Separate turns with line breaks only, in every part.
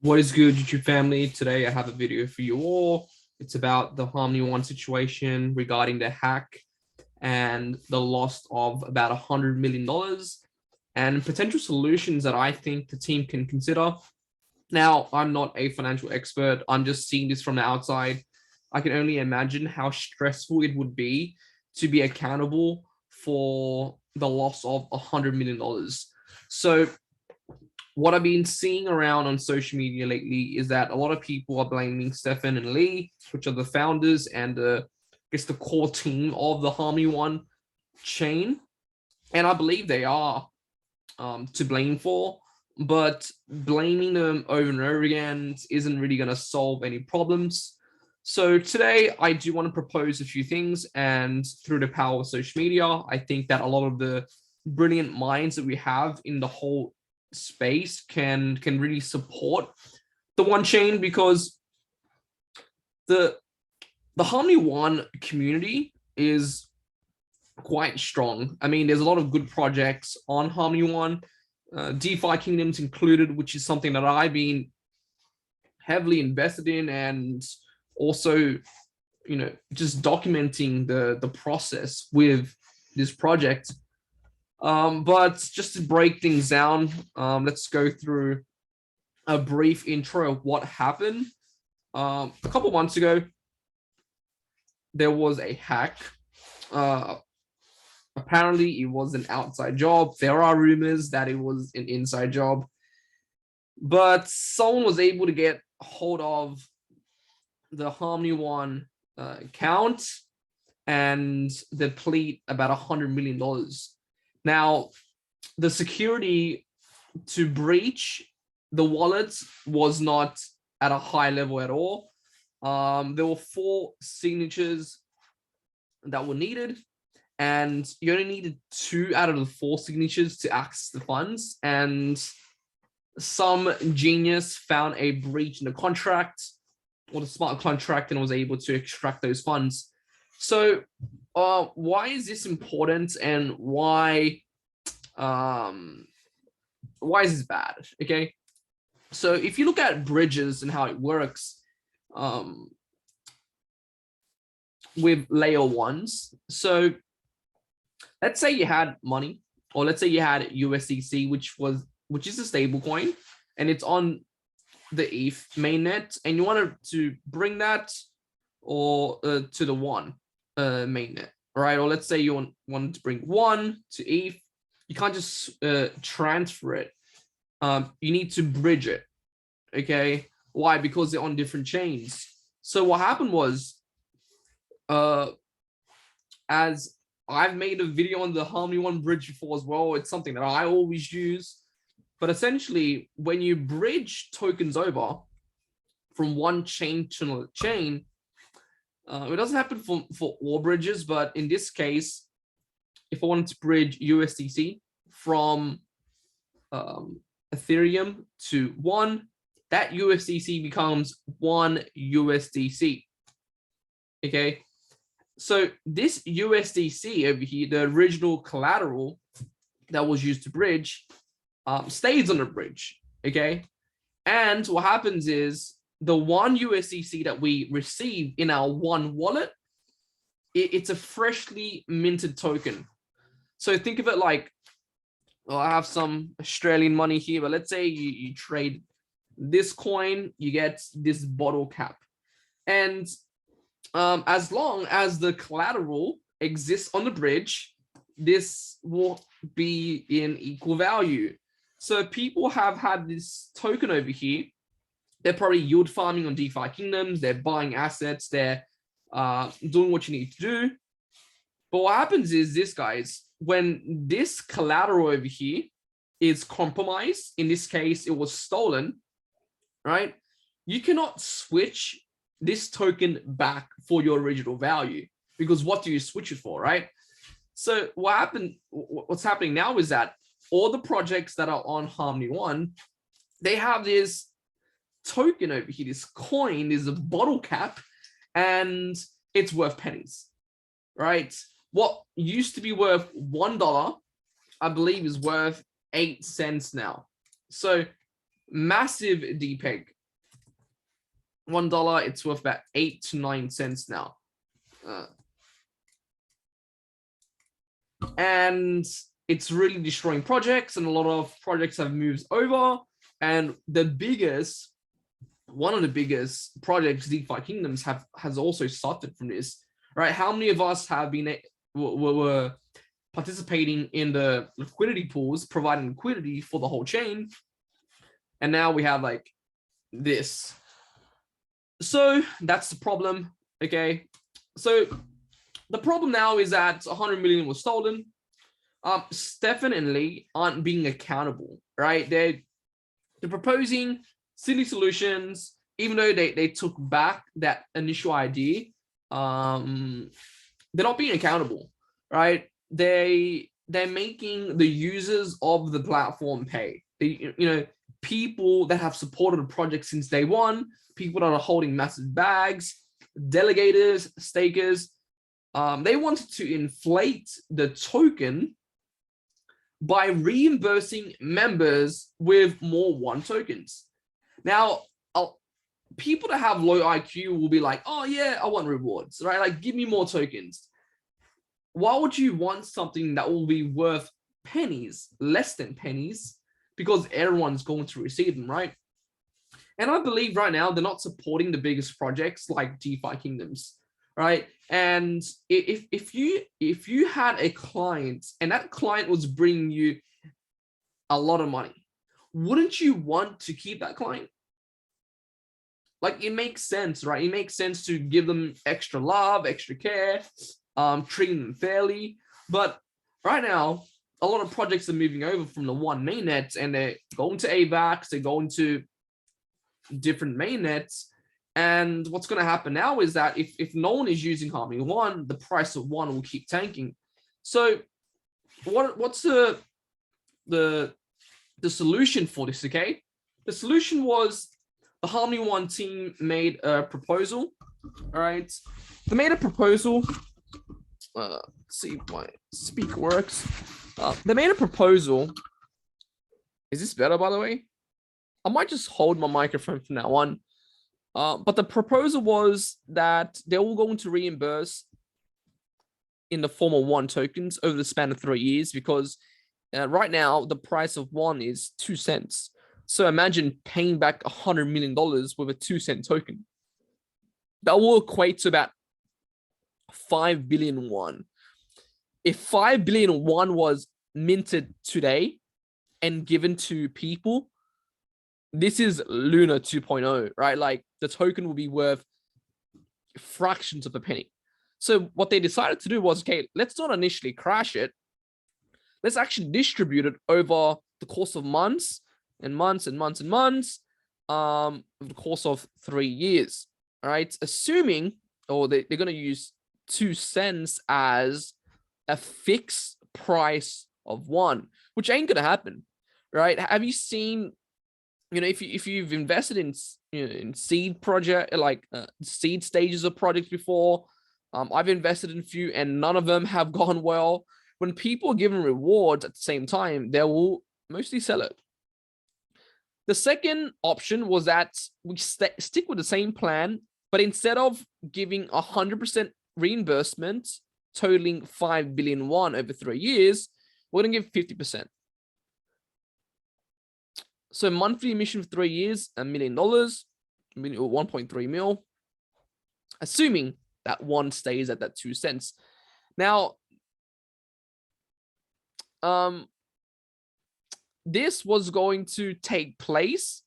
What is good, YouTube family? Today I have a video for you all. It's about the Harmony One situation regarding the hack and the loss of about $100 million and potential solutions that I think the team can consider. Now, I'm not a financial expert. I'm just seeing this from the outside. I can only imagine how stressful it would be to be accountable for the loss of $100 million. So what I've been seeing around on social media lately is that a lot of people are blaming Stefan and Lee, which are the founders and I guess the core team of the Harmony One chain. And I believe they are to blame for, but blaming them over and over again isn't really going to solve any problems. So today I do want to propose a few things, and through the power of social media, I think that a lot of the brilliant minds that we have in the whole space can really support the one chain, because the Harmony One community is quite strong. I mean, there's a lot of good projects on Harmony One, DeFi Kingdoms included, which is something that I've been heavily invested in, and also, just documenting the process with this project. But just to break things down, let's go through a brief intro of what happened. A couple months ago, there was a hack. Apparently, it was an outside job. There are rumors that it was an inside job, but someone was able to get hold of the Harmony One account and deplete about $100 million. Now, the security to breach the wallets was not at a high level at all. There were 4 signatures that were needed, and you only needed 2 out of the 4 signatures to access the funds. And some genius found a breach in the contract or the smart contract and was able to extract those funds. So why is this important, and why is this bad? Okay, so if you look at bridges and how it works with layer ones, so let's say you had money, or let's say you had USDC, which is a stable coin, and it's on the ETH mainnet, and you wanted to bring that or to the one mainnet, right? Or let's say you wanted to bring one to ETH. You can't just transfer it. You need to bridge it. Okay, why? Because they're on different chains. So what happened was, as I've made a video on the Harmony One bridge before as well, it's something that I always use. But essentially, when you bridge tokens over from one chain to another chain, it doesn't happen for all bridges, but in this case, if I wanted to bridge USDC from Ethereum to one, that USDC becomes one USDC. Okay, so this USDC over here, the original collateral that was used to bridge, stays on the bridge. Okay, and what happens is the one USDC that we receive in our one wallet, it's a freshly minted token. So think of it like, well, I have some Australian money here, but let's say you trade this coin, you get this bottle cap. And as long as the collateral exists on the bridge, this will be in equal value. So people have had this token over here. They're probably yield farming on DeFi Kingdoms. They're buying assets. They're doing what you need to do. But what happens is this, guys, when this collateral over here is compromised, in this case, it was stolen, right? You cannot switch this token back for your original value, because what do you switch it for, right? So what's happening now is that all the projects that are on Harmony One, they have this token over here, this coin is a bottle cap, and it's worth pennies, right? What used to be worth $1, I believe, is worth 8 cents now. So massive depeg. $1, it's worth about 8 to 9 cents now. And it's really destroying projects, and a lot of projects have moved over. And one of the biggest projects, DeFi Kingdoms, has also suffered from this, right? How many of us have been were participating in the liquidity pools, providing liquidity for the whole chain, and now we have like this. So that's the problem. Okay, so the problem now is that 100 million was stolen. Stefan and Lee aren't being accountable, right? They're proposing silly solutions, even though they took back that initial idea. They're not being accountable, right? They're making the users of the platform pay. People that have supported the project since day one, people that are holding massive bags, delegators, stakers. They wanted to inflate the token by reimbursing members with more one tokens. Now, people that have low IQ will be like, oh yeah, I want rewards, right? Like, give me more tokens. Why would you want something that will be worth pennies, less than pennies, because everyone's going to receive them, right? And I believe right now they're not supporting the biggest projects like DeFi Kingdoms, right? And if you had a client and that client was bringing you a lot of money, wouldn't you want to keep that client? Like, it makes sense, right? It makes sense to give them extra love, extra care, treat them fairly. But right now, a lot of projects are moving over from the one mainnet, and they're going to AVAX, they're going to different mainnets. And what's going to happen now is that if no one is using Harmony 1, the price of 1 will keep tanking. So what's the solution for this, okay? The solution was the Harmony 1 team made a proposal, all right? They made a proposal. Let's see if my speaker works. They made a proposal. Is this better, by the way? I might just hold my microphone from now on. But the proposal was that they're all going to reimburse in the form of 1 tokens over the span of 3 years, because right now the price of 1 is 2 cents. So imagine paying back $100 million with a 2-cent token. That will equate to about 5 billion won. If 5 billion won was minted today and given to people, this is Luna 2.0, right? Like, the token will be worth fractions of a penny. So what they decided to do was, okay, let's not initially crash it. Let's actually distribute it over the course of months and months and months and months, over the course of 3 years, all right? Assuming, or they're going to use 2 cents as a fixed price of 1, which ain't going to happen, right? Have you seen, if you've invested in seed project, like seed stages of projects before, I've invested in a few and none of them have gone well. When people are given rewards at the same time, they will mostly sell it. The second option was that we stick with the same plan, but instead of giving 100% reimbursement totaling 5 billion won over 3 years, we're going to give 50%. So monthly emission for 3 years, $1 million, or 1.3 mil, assuming that 1 stays at that 2 cents. Now, this was going to take place,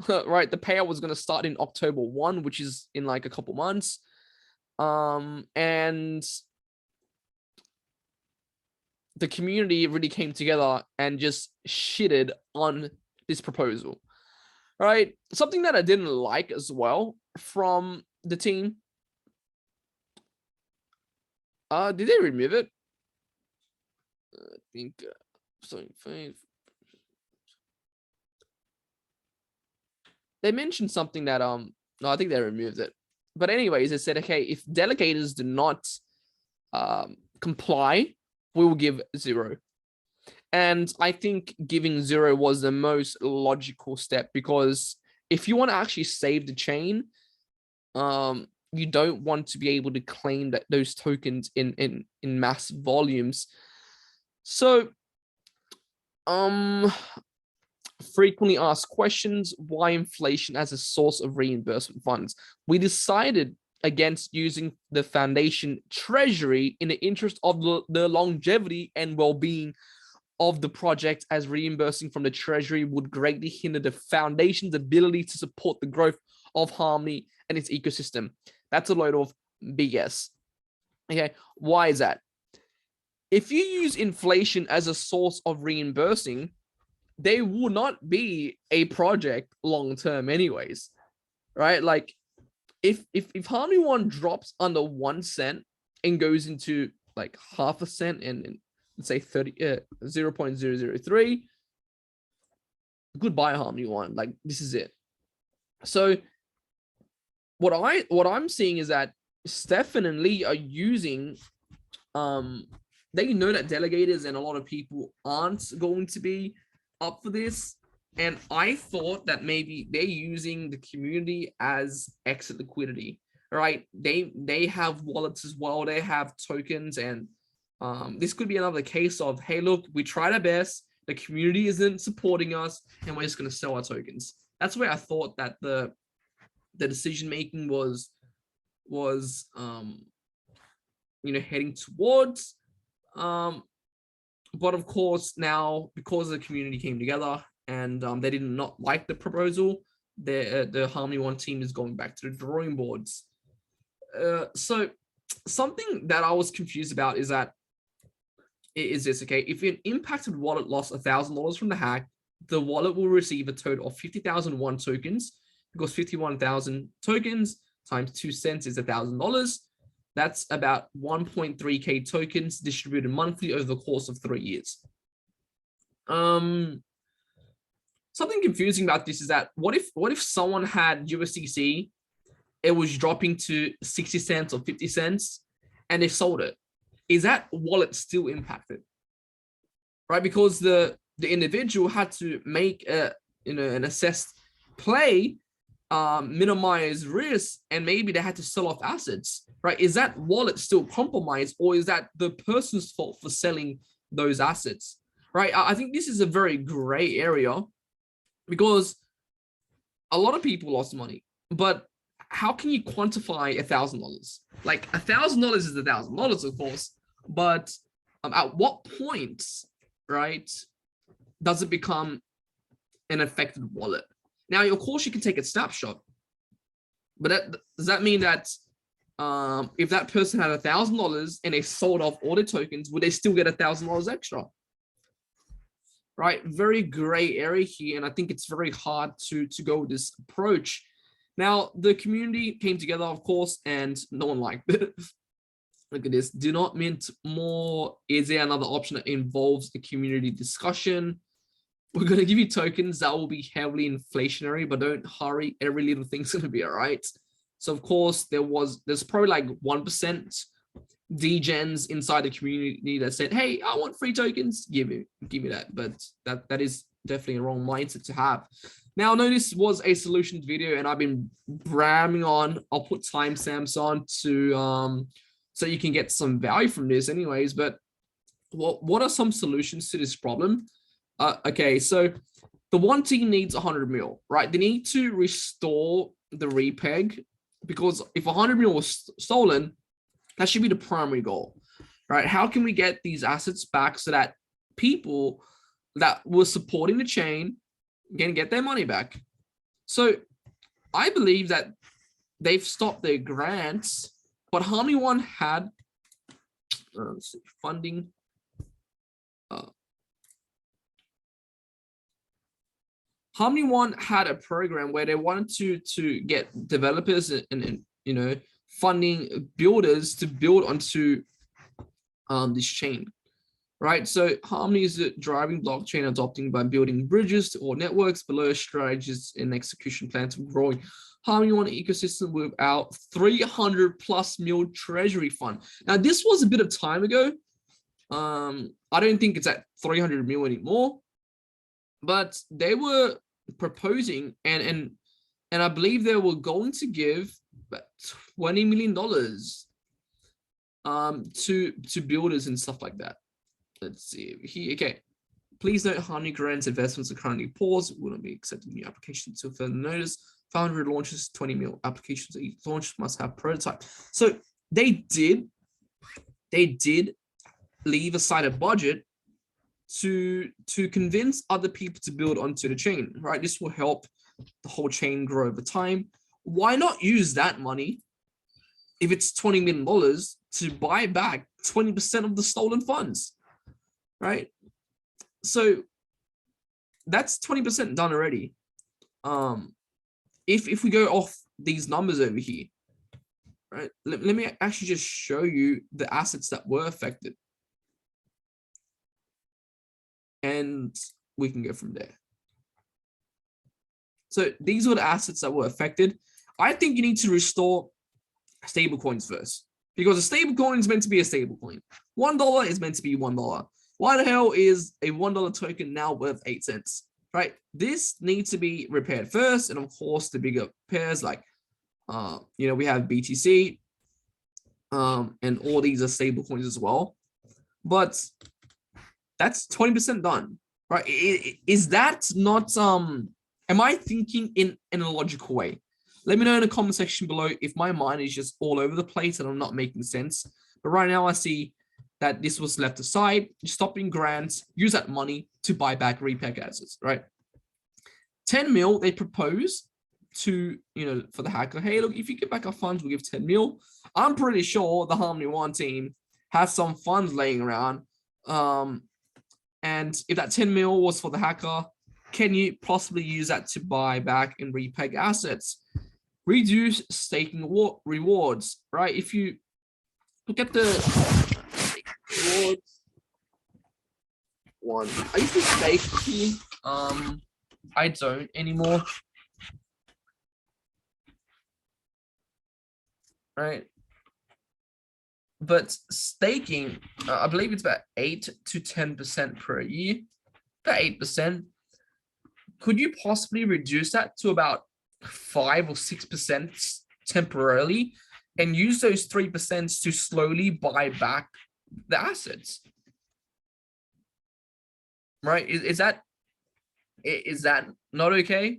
right? The payout was going to start in October 1, which is in like a couple months. And the community really came together and just shitted on this proposal, right? Something that I didn't like as well from the team. Did they remove it? I think something. They mentioned something that no, I think they removed it. But anyways, they said, okay, if delegators do not comply, we will give 0. And I think giving 0 was the most logical step, because if you want to actually save the chain, you don't want to be able to claim that those tokens in massive volumes. So frequently asked questions: why inflation as a source of reimbursement funds? We decided against using the foundation treasury in the interest of the longevity and well-being of the project, as reimbursing from the treasury would greatly hinder the foundation's ability to support the growth of Harmony and its ecosystem. That's a load of BS. Okay, why is that? If you use inflation as a source of reimbursing, they will not be a project long term anyways, right? Like if Harmony One drops under 1 cent and goes into like half a cent and let's say 0.003, goodbye Harmony One. Like this is it. So what I'm seeing is that Stefan and Lee are using they know that delegators and a lot of people aren't going to be up for this, and I thought that maybe they're using the community as exit liquidity, right? They have wallets as well, they have tokens, and this could be another case of, hey, look, we tried our best, the community isn't supporting us, and we're just going to sell our tokens. That's where I thought that the decision making was heading towards. But of course, now because the community came together and they did not like the proposal, the Harmony One team is going back to the drawing boards. So something that I was confused about is this, okay? If an impacted wallet lost $1,000 from the hack, the wallet will receive a total of 50,001 tokens, because 51,000 tokens times 2 cents is $1,000. That's about 1.3K tokens distributed monthly over the course of 3 years. Something confusing about this is that what if someone had USDC, it was dropping to 60 cents or 50 cents, and they sold it? Is that wallet still impacted? Right? Because the individual had to make an assessed play, minimize risk, and maybe they had to sell off assets, right? Is that wallet still compromised, or is that the person's fault for selling those assets, right? I think this is a very gray area, because a lot of people lost money, but how can you quantify $1,000? Like $1,000 is $1,000, of course, but at what point, right, does it become an affected wallet? Now, of course, you can take a snapshot, but does that mean that if that person had $1,000 and they sold off all the tokens, would they still get $1,000 extra? Right? Very gray area here, and I think it's very hard to go with this approach. Now, the community came together, of course, and no one liked it. Look at this. Do not mint more. Is there another option that involves a community discussion? We're going to give you tokens that will be heavily inflationary, but don't hurry. Every little thing's going to be all right. So, of course, there's probably like 1% degens inside the community that said, hey, I want free tokens. Give me that. But that is definitely a wrong mindset to have. Now, I know this was a solutions video, and I've been bramming on. I'll put timestamps on to so you can get some value from this anyways. But what are some solutions to this problem? Okay, so the one team needs 100 mil, right? They need to restore the repeg, because if 100 mil was stolen, that should be the primary goal, right? How can we get these assets back so that people that were supporting the chain can get their money back? So I believe that they've stopped their grants, but Harmony One had funding. Harmony One had a program where they wanted to get developers and funding builders to build onto this chain, right? So Harmony is the driving blockchain adopting by building bridges to all networks below strategies and execution plans for growing Harmony One ecosystem without 300+ mil treasury fund. Now, this was a bit of time ago, I don't think it's at 300 mil anymore, but they were proposing and I believe they were going to give about $20 million to builders and stuff like that. Let's see here. Okay. Please note Harmony grants investments are currently paused. Will not be accepting new applications until further notice. 500 launches, 20 mil applications each launch must have prototype. So they did leave aside a budget to convince other people to build onto the chain, right? This will help the whole chain grow over time. Why not use that money, if it's $20 million, to buy back 20% of the stolen funds, right? So that's 20% done already. If we go off these numbers over here, right? Let me actually just show you the assets that were affected. And we can go from there. So these were the assets that were affected. I think you need to restore stable coins first, because a stable coin is meant to be a stable coin. $1 is meant to be $1. Why the hell is a $1 token now worth 8 cents? Right? This needs to be repaired first, and of course the bigger pairs like we have BTC, and all these are stable coins as well. But that's 20% done, right? Is that not am I thinking in a logical way? Let me know in the comment section below if my mind is just all over the place and I'm not making sense. But right now I see that this was left aside, stopping grants, use that money to buy back repeg assets, right? 10 mil they propose to, for the hacker. Hey, look, if you get back our funds, we'll give 10 mil. I'm pretty sure the Harmony One team has some funds laying around. And if that 10 mil was for the hacker, can you possibly use that to buy back and repeg assets? Reduce staking rewards, right? If you look at the rewards one, I used to stake here. I don't anymore. Right? But staking, I believe it's about 8 to 10% per year, about 8%. Could you possibly reduce that to about 5 or 6% temporarily and use those 3% to slowly buy back the assets? Right? Is that not okay?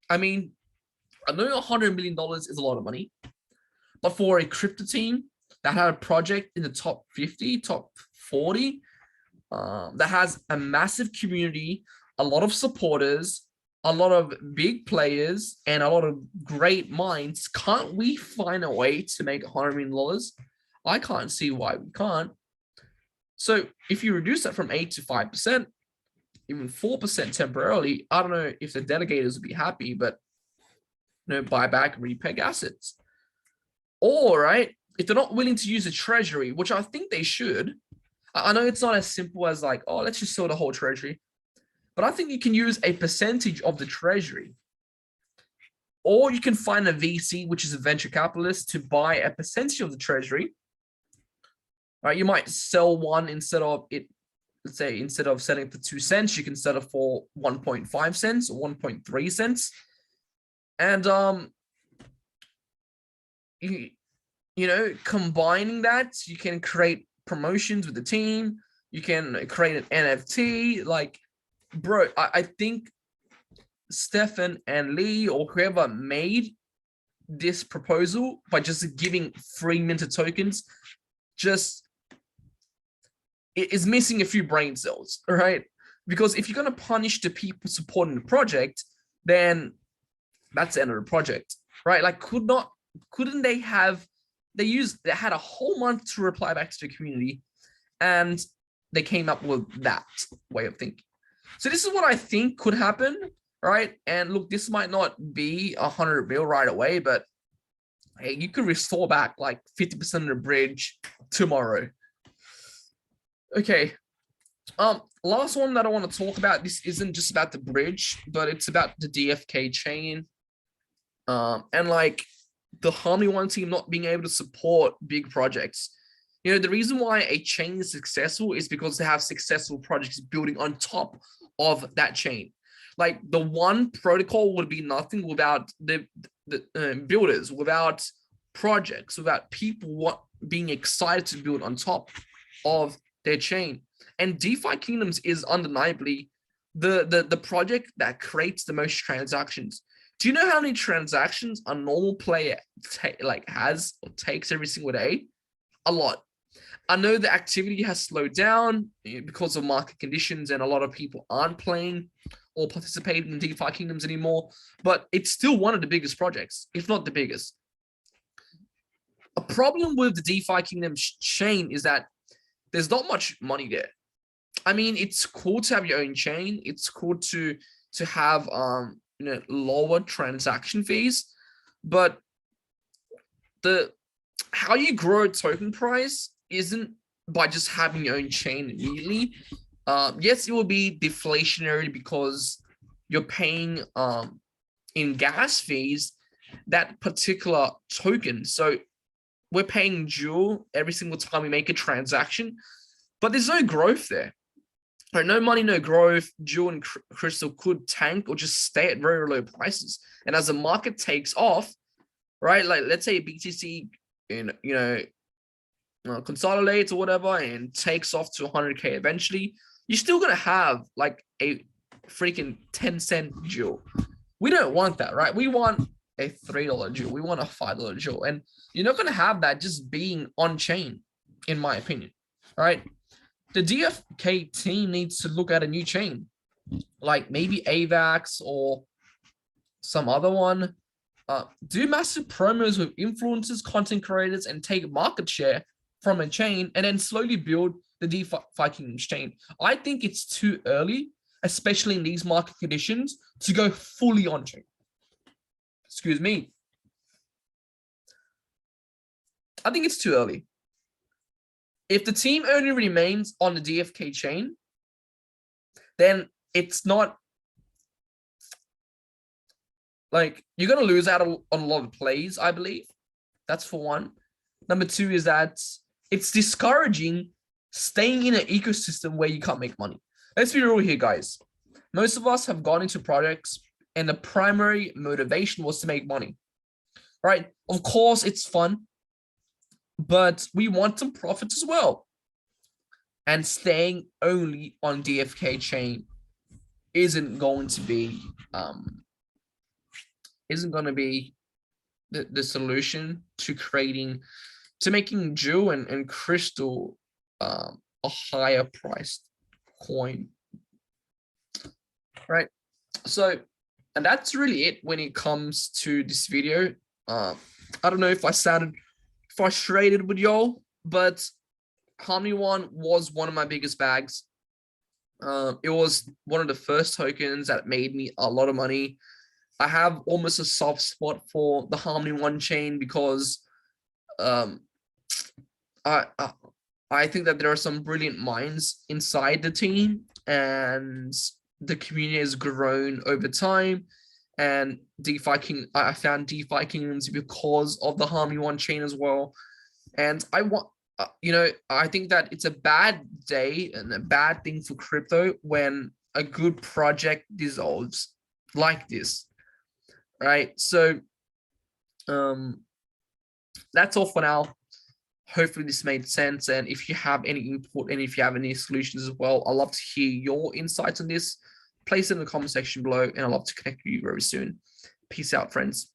I mean, I know $100 million is a lot of money, but for a crypto team that had a project in the top 50, top 40, that has a massive community, a lot of supporters, a lot of big players, and a lot of great minds, can't we find a way to make $100 million? I can't see why we can't. So if you reduce that from 8 to 5%, even 4% temporarily, I don't know if the delegators would be happy, but buy back and repeg assets. Or, right, if they're not willing to use a treasury, which I think they should, I know it's not as simple as like, oh, let's just sell the whole treasury, but I think you can use a percentage of the treasury. Or you can find a VC, which is a venture capitalist, to buy a percentage of the treasury. Right, you might sell one instead of it. Let's say instead of selling for 2 cents, you can sell it for 1.5 cents or 1.3 cents. And combining that, you can create promotions with the team. You can create an NFT. Like, bro, I think Stefan and Lee or whoever made this proposal by just giving free minted tokens, just it is missing a few brain cells, right? Because if you're going to punish the people supporting the project, then that's the end of the project, right? Like, couldn't they have, they had a whole month to reply back to the community, and they came up with that way of thinking. So this is what I think could happen, right? And look, this might not be 100 mil right away, but hey, you could restore back like 50% of the bridge tomorrow. Okay. Last one that I want to talk about. This isn't just about the bridge, but it's about the DFK chain. And like the Harmony One team not being able to support big projects. You know, the reason why a chain is successful is because they have successful projects building on top of that chain. Like the one protocol would be nothing without the builders, without projects, without people being excited to build on top of their chain. And DeFi Kingdoms is undeniably the project that creates the most transactions. Do you know how many transactions a normal player has or takes every single day? A lot. I know the activity has slowed down because of market conditions and a lot of people aren't playing or participating in DeFi Kingdoms anymore, but it's still one of the biggest projects, if not the biggest. A problem with the DeFi Kingdoms chain is that there's not much money there. I mean, it's cool to have your own chain. It's cool to have lower transaction fees, but how you grow a token price isn't by just having your own chain immediately. Yes, it will be deflationary because you're paying in gas fees that particular token. So we're paying Jewel every single time we make a transaction, but there's no growth there. Right, no money, no growth. Jewel and Crystal could tank or just stay at very low prices. And as the market takes off, right, like let's say BTC consolidates or whatever and takes off to 100K eventually, you're still gonna have like a freaking 10-cent Jewel. We don't want that, right? We want a $3 Jewel. We want a $5 Jewel, and you're not gonna have that just being on chain, in my opinion. All right. The DFK team needs to look at a new chain, like maybe AVAX or some other one. Do massive promos with influencers, content creators, and take market share from a chain, and then slowly build the DeFi Kingdoms chain. I think it's too early, especially in these market conditions, to go fully on chain. Excuse me. I think it's too early. If the team only remains on the DFK chain, then it's not like you're going to lose out on a lot of plays, I believe. That's for one. Number two is that it's discouraging staying in an ecosystem where you can't make money. Let's be real here, guys. Most of us have gone into projects and the primary motivation was to make money, right? Of course, it's fun, but we want some profits as well. And staying only on DFK chain isn't going to be the solution to making Jewel and Crystal a higher priced coin, right? So, and that's really it when it comes to this video. I don't know if I sounded frustrated with y'all, but Harmony One was one of my biggest bags. It was one of the first tokens that made me a lot of money. I have almost a soft spot for the Harmony One chain because I think that there are some brilliant minds inside the team, and the community has grown over time. And I found DeFi Kingdoms because of the Harmony One chain as well. And I think that it's a bad day and a bad thing for crypto when a good project dissolves like this, right? So that's all for now. Hopefully this made sense. And if you have any input and if you have any solutions as well, I'd love to hear your insights on this. Place it in the comment section below, and I'd love to connect with you very soon. Peace out, friends.